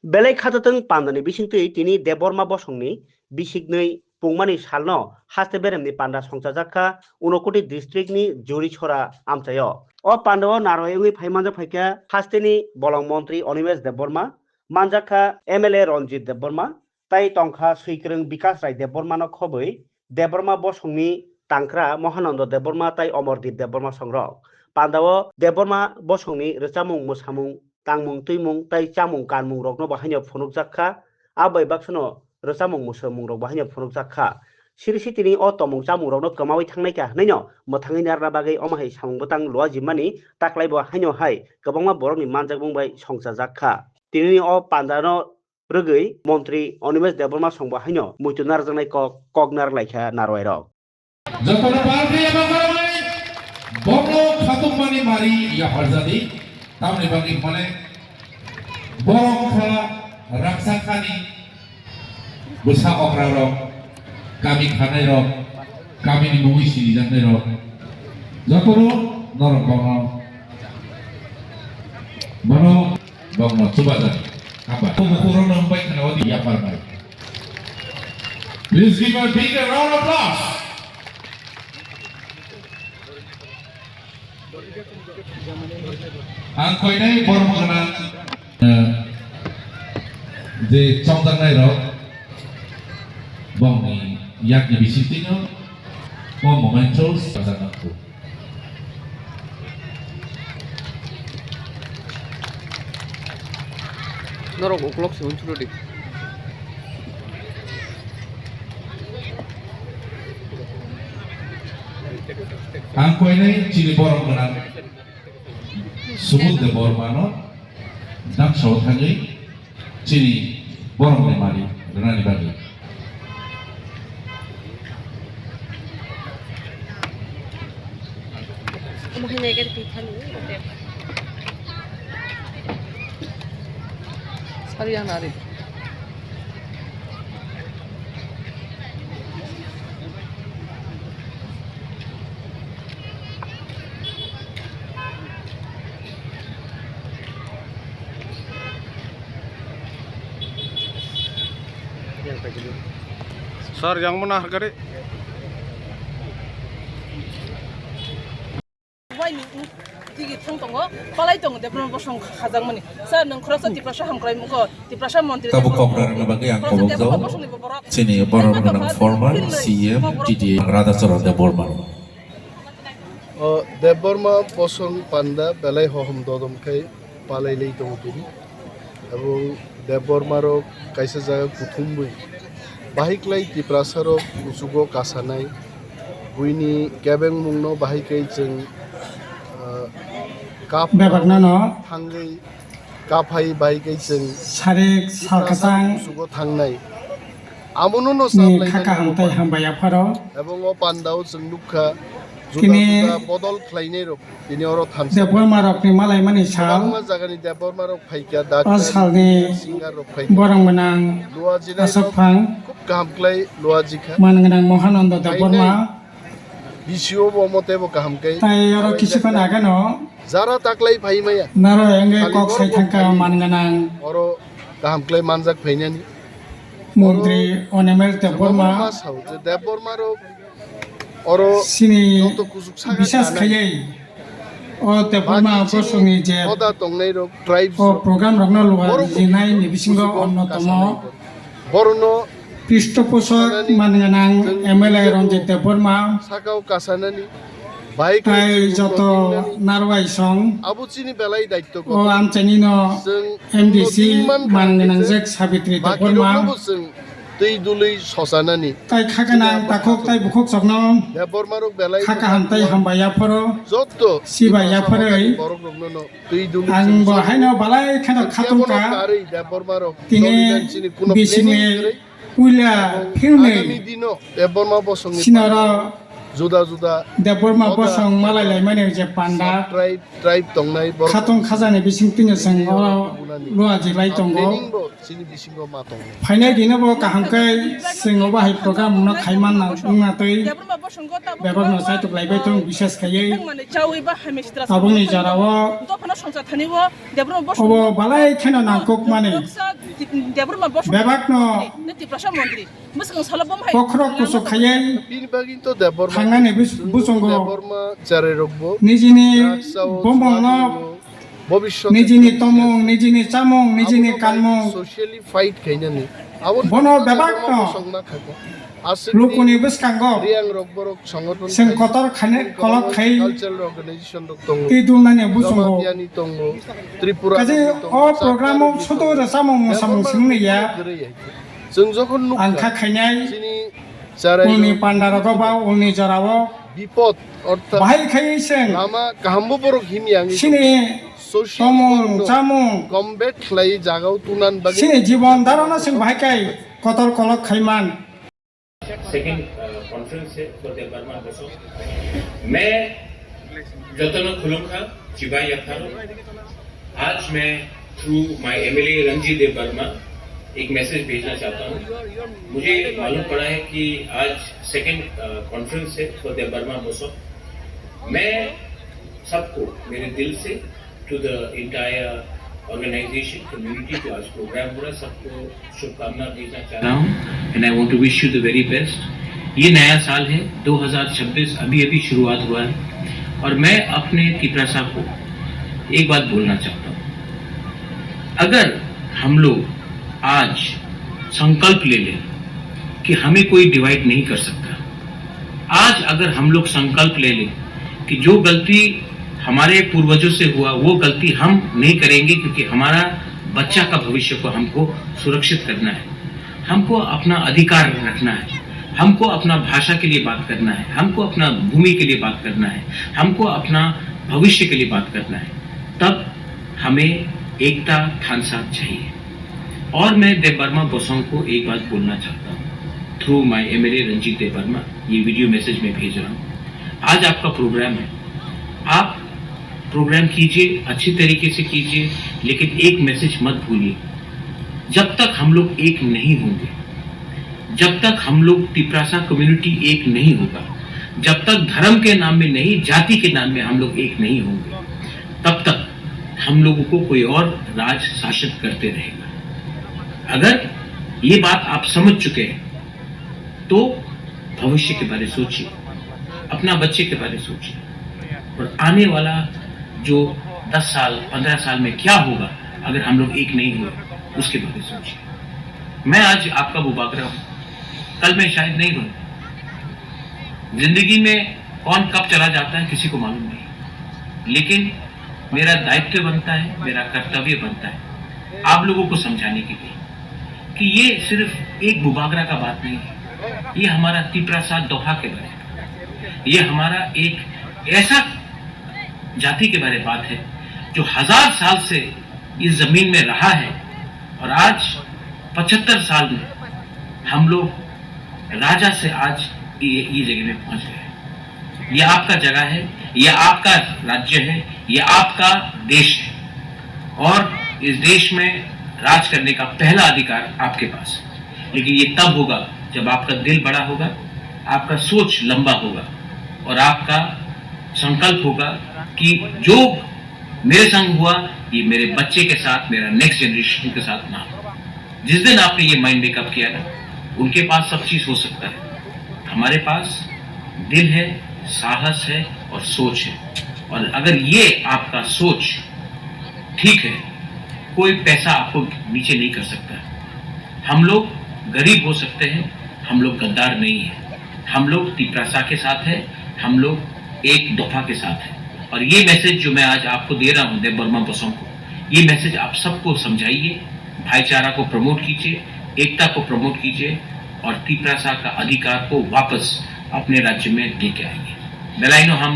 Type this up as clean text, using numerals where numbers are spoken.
Belai khatateng pandani bisingtui tini Deborma Bosongni bisiknui pungmani salno haste beremni panda songchajakha Unakoti districtni juri chora amchayo. O pandao naroyungui phaimanja phaikha hasteni bolong mantri Onimesh Deborma manjakha MLA Ranjit Deborma tai tongkha suikrung Bikas Rai Deborma no khobui Deborma Bosongni tangkra Mohanando Deborma tai Omordip Deborma songrok. Pandao Deborma Bosongni rechamung musamung tangmung tuimung tai chamung kanmung rokno bahanya phunukjakha abai baksono rechamung musamung rok bahanya phunukjakha sirisi tini o tomung chamung rokno kamawi thangnaika naino mothangai narna bagai omahai samung botang loa jimani taklaibo haino hai kwbangma borokni manjak bungbai songchajakha tini o pandano rwgui mantri Onimesh Deborma songbo haino muitu narjaknai kognar laikha narwairok যতনা party এবং বড় খাতুমানি মারি ইয়া হরজাদি তামনি বাকি মানে বড় খা রাকসাখানি বসা অকরা rock কামি খানাই রক কামিনি মুই সিনি জানাই রক যতনো নরক বঙ্গ বড় বঙ্গ সুবাজানি apa pemukul nampai kalau dia parmai. Please give a big round of applause. Ang koi nai borong kana de chongdang nai ro bong ni yak ni bisitino mo momentos pasang aku. Norok o'clock soon to do. Ang koi nai cili borong kana subut de bormano dak saw thangai cili borong ni mari rani bagi. Mungkin negar pitan ini. Sarian ari. Sir, yang mana harga? Tigi thong tongo palai tongo Deborma Bosong khajang mani sa nang khorasa tiprasha hamkrai muko tiprasha mantri Kabu kokrar na bagay ang kabugzo sini borong ng former CM DDA Rada Soro Deborma. Deborma Bosong panda belai hohom dodom kai palai lei tongo tiri এবং Deborma ro kaisa jaga kuthumui bahik lai tiprasha ro usugo kasanai buini kebeng mungno bahikai jeng kap बेबागनानो थांगै काफाइ बाइकै जों सारेक सालकासां सुगो थांनाय आमोनो न नि supply खाका हामताय हामबाया pharaoh এবং ও পান্দাও जों लुखा किनि जुदा बदल ख्लायनाय रक बिनि अर थानसे देबरमा रकनि मालाय मानि साल मा जागानि देबरमा रक फाइका दा सालनि सिंगार रक फाइ बरं गोनां लुआ जिना असफां खूब गाहामख्लाय लुआ जिखा मान गोनां महानन्द देबरमा बिसिओ बमते बो गाहामखाय ताय अर किसिफान आगानो जारा ताक्लाय फाइमाया नारो एंगे कक साइथांका मान गोनां अर गाहामख्लाय मानजाक फाइनानि मन्त्रि अनिमेश देबरमा देबरमा रक अर सिनि बिसास खायै ओ देबरमा बसंनि जे ओदा तंनाय रक ट्राइब्स ओ प्रोग्राम रकनो लुगा जिनाय नि बिसिंगो अन्नतम बरनो पृष्ठपोषक मान गोनां एमएलए रन्जित देबरमा साकाव कासानानि बाइक ताय जत नारवाय सं आबुचिनि बेलाय दायित्व ओ आमचानिनो एमडीसी मान गोनां जेक साबित्रि देबरमा जों दै दुलै ससानानि ताय खागोनां ताखक ताय बुखक सकनो देबरमारक बेलाय खाका हामताय हामबाया फरो जत्त सिबाया फरै बरक रगनो दै दुलै आं बहायनो बालाय खाना खातुका आरै देबरमारक तिने बिसिने उइला फिरने आगामी दिनो देबरमा बसंनि सिनार जुदा जुदा देबरमा बसं मालायलाय माने जे पान्डा ट्राइब तंनाय खातन खाजाने बिसिं तिङो जों लुआ जिलाय दंगो ट्रेनिंग सिनि बिसिंग मा दं फाइनाय दिनबो काहांकै जोङो बाहाय प्रग्राम न खायमान ना उंना तै देब्रमा बसंखौ ताबो बेबरनो साइट लायबाय दं बिसेस खायै माने चावै बा हामेस्ट्रा आबुंनि जारावो दफना संसा थानिबो देब्रमा बसं अबो बालाय खेनो नांकुक माने देब्रमा बसं बेबाकनो नेति प्रशा मन्त्री मसं सालाबम हाय पखरो कुसु खायै बिन बागिन तो देबरमा थांनानै बुसंगो देबरमा चारे रगबो निजिनि बमबंनो भविष्य निजिनि तमं निजिनि चामं निजिनि कानमं सोशली फाइट खायनानि आबो बनो बेबाकनो संना खाको लुकुनि बुसकांगो रियां रगबरक संगठन जों कतर खाने कलक खाय कल्चरल अर्गानाइजेशन रक दं ती दुनाने बुसंगो जमातियानि दं त्रिपुरा काजे अ प्रग्रामाव सतो रसामं मोसामं सिंनिया जों जखन आंखा खायनाय सिनि चाराय उलनि पान्डारगबा उलनि जरावो विपद अर्थात बाहाय खायैसें लामा काहामबो बरक हिमियां सिनि तमं चामं कम्बेट ख्लाय जागाव तुनान बागि सिनि जीवन धारणा जों बाहाय खाय कतर कलक खायमान सेकेंड कॉन्फ्रेंस है फॉर द बर्मा बसो मैं जतन खुलुखा चिबाई अखारो आज मैं थ्रू माय एमएलए रंजीत देव वर्मा एक मैसेज भेजना चाहता हूँ। मुझे मालूम पड़ा है कि आज सेकेंड कॉन्फ्रेंस है फॉर द बर्मा बसो। मैं सबको मेरे दिल से to the entire organisation community जो आज प्रोग्राम हो रहा है सबको शुभकामना भेजना चाहता हूँ and I want to wish you the very best. ये नया साल है 2026 अभी शुरुआत हुआ है और मैं अपने तिपरासा को एक बात बोलना चाहता हूँ। अगर हम लोग आज संकल्प ले लें कि हमें कोई डिवाइड नहीं कर सकता, आज अगर हम लोग संकल्प ले लें कि जो गलती हमारे पूर्वजों से हुआ वो गलती हम नहीं करेंगे क्योंकि हमारा बच्चा का भविष्य को हमको सुरक्षित करना है, हमको अपना अधिकार रखना है, हमको अपना भाषा के लिए बात करना है, हमको अपना भूमि के लिए बात करना है, हमको अपना भविष्य के लिए बात करना है, तब हमें एकता ठान साथ चाहिए। और मैं देव वर्मा बोसों को एक बात बोलना चाहता हूँ थ्रू माय एमएलए रंजीत देव वर्मा, ये वीडियो मैसेज में भेज रहा हूँ। आज आपका प्रोग्राम है, आप प्रोग्राम कीजिए, अच्छी तरीके से कीजिए, लेकिन एक मैसेज मत भूलिए, जब तक हम लोग एक नहीं होंगे, जब तक हम लोग तिपरासा कम्युनिटी एक नहीं होगा, जब तक धर्म के नाम में नहीं जाति के नाम में हम लोग एक नहीं होंगे, तब तक हम लोगों को कोई और राज शासित करते रहेगा। अगर ये बात आप समझ चुके हैं तो भविष्य के बारे सोचिए, अपना बच्चे के बारे सोचिए और आने वाला जो 10 साल 15 साल में क्या होगा अगर हम लोग एक नहीं हुए उसके बारे में सोचिए। मैं आज आपका बुबाकरा हूं, कल मैं शायद नहीं हूं। जिंदगी में कौन कब चला जाता है किसी को मालूम नहीं, लेकिन मेरा दायित्व बनता है, मेरा कर्तव्य बनता है आप लोगों को समझाने के लिए कि ये सिर्फ एक बुबाकरा का बात नहीं है, ये हमारा तिपरासा दोहा के बारे में, ये हमारा एक ऐसा जाति के बारे में बात है जो 1000 साल से इस जमीन में रहा है और आज 75 साल में हम लोग राजा से आज ये जगह में पहुंच गए। ये आपका जगह है, ये आपका राज्य है, ये आपका देश है और इस देश में राज करने का पहला अधिकार आपके पास है। लेकिन ये तब होगा जब आपका दिल बड़ा होगा, आपका सोच लंबा होगा और आपका संकल्प होगा कि जो मेरे संग हुआ ये मेरे बच्चे के साथ, मेरा नेक्स्ट जनरेशन के साथ ना हो। जिस दिन आपने ये माइंड मेकअप किया ना, उनके पास सब चीज हो सकता है, हमारे पास दिल है, साहस है और सोच है। और अगर ये आपका सोच ठीक है, कोई पैसा आपको नीचे नहीं कर सकता। हम लोग गरीब हो सकते हैं, हम लोग गद्दार नहीं है, हम लोग तिपरासा के साथ है, हम लोग एक दोहा के साथ है। और ये मैसेज जो मैं आज आपको दे रहा हूँ देव वर्मा बोसों को, ये मैसेज आप सबको समझाइए, भाईचारा को प्रमोट कीजिए, एकता को प्रमोट कीजिए और तिपरासा का अधिकार को वापस अपने राज्य में लेके आइए। बेलाइनो हम